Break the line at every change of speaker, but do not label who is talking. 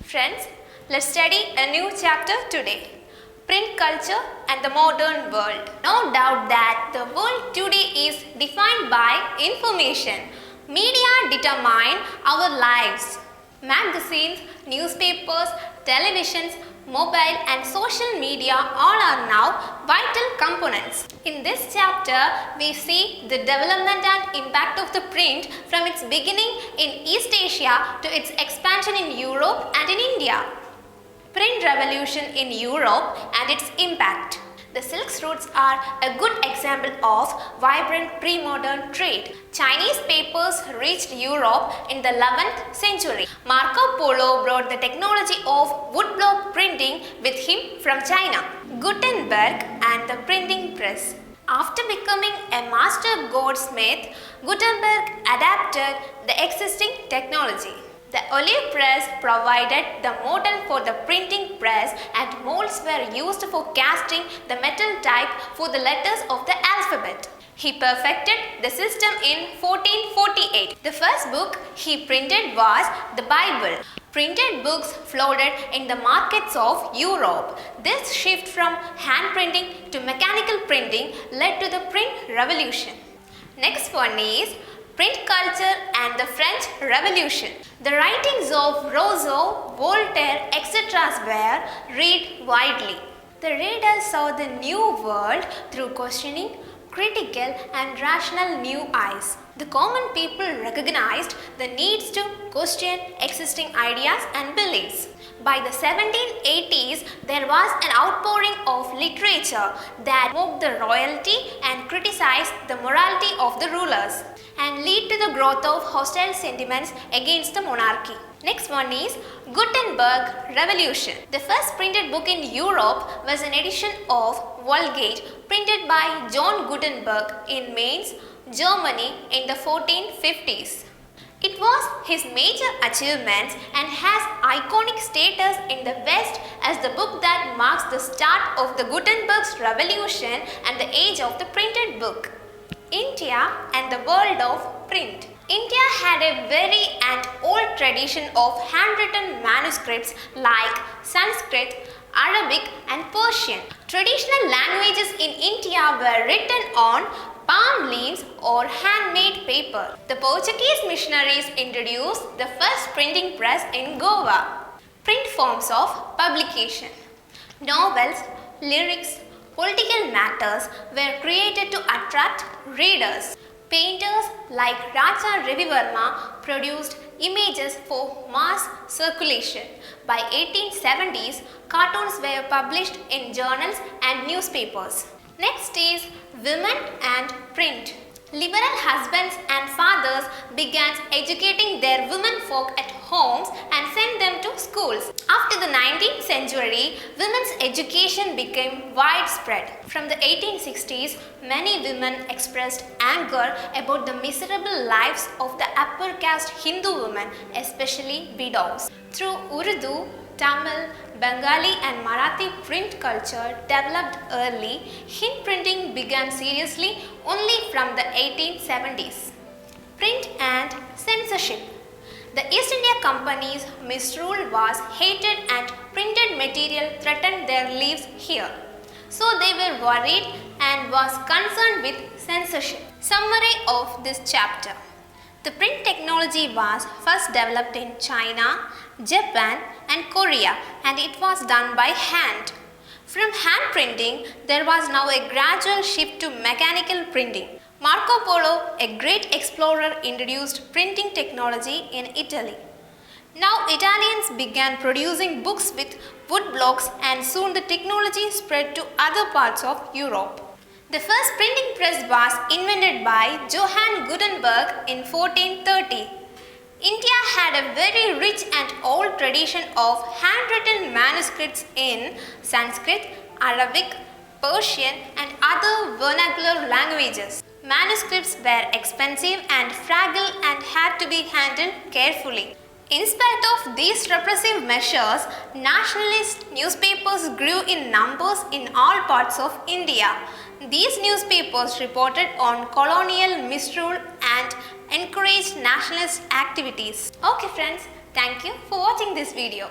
Friends, let's study a new chapter today. Print culture and the modern world. No doubt that the world today is defined by information. Media determine our lives. Magazines, newspapers, televisions, mobile and social media all are now vital components. In this chapter, we see the development and impact of the print from its beginning in East Asia to its expansion in Europe and in India. Print revolution in Europe and its impact. The Silk Routes are a good example of vibrant pre-modern trade. Chinese papers reached Europe in the 11th century. Marco Polo brought the technology of woodblock printing with him from China. Gutenberg and the printing press. After becoming a master goldsmith, Gutenberg adapted the existing technology. The olive press provided the model for the printing press and molds were used for casting the metal type for the letters of the alphabet. He perfected the system in 1448. The first book he printed was the Bible. Printed books flooded in the markets of Europe. This shift from hand printing to mechanical printing led to the print revolution. Next one is print culture and the French Revolution. The writings of Rousseau, Voltaire, etc. were read widely. The readers saw the new world through questioning, critical and rational new eyes. The common people recognized the needs to question existing ideas and beliefs. By the 1780s, there was an outpouring of literature that mocked the royalty and criticized the morality of the rulers and lead to the growth of hostile sentiments against the monarchy. Next one is Gutenberg Revolution. The first printed book in Europe was an edition of Vulgate printed by John Gutenberg in Mainz, Germany in the 1450s. It was his major achievement and has iconic status in the West as the book that marks the start of the Gutenberg's revolution and the age of the printed book. India and the world of print. India had a very and old tradition of handwritten manuscripts like Sanskrit, Arabic and Persian. Traditional languages in India were written on palm leaves or handmade paper. The Portuguese missionaries introduced the first printing press in Goa. Print forms of publication. Novels, lyrics, political matters were created to attract readers. Painters like Raja Ravivarma produced images for mass circulation. By 1870s, cartoons were published in journals and newspapers. Next is women and print. Liberal husbands and fathers began educating their women folk at homes and sent them to schools. After the 19th century, women's education became widespread. From the 1860s, many women expressed anger about the miserable lives of the upper caste Hindu women, especially widows. Through Urdu, Tamil, Bengali and Marathi print culture developed early, Hind printing began seriously only from the 1870s. Print and censorship. The East India Company's misrule was hated and printed material threatened their lives here. So they were worried and was concerned with censorship. Summary of this chapter. The print technology was first developed in China, Japan and Korea and it was done by hand. From hand printing, there was now a gradual shift to mechanical printing. Marco Polo, a great explorer, introduced printing technology in Italy. Now Italians began producing books with wood blocks and soon the technology spread to other parts of Europe. The first printing press was invented by Johann Gutenberg in 1430. India had a very rich and old tradition of handwritten manuscripts in Sanskrit, Arabic, Persian and other vernacular languages. Manuscripts were expensive and fragile and had to be handled carefully. In spite of these repressive measures, nationalist newspapers grew in numbers in all parts of India. These newspapers reported on colonial misrule and encouraged nationalist activities. Okay friends, thank you for watching this video.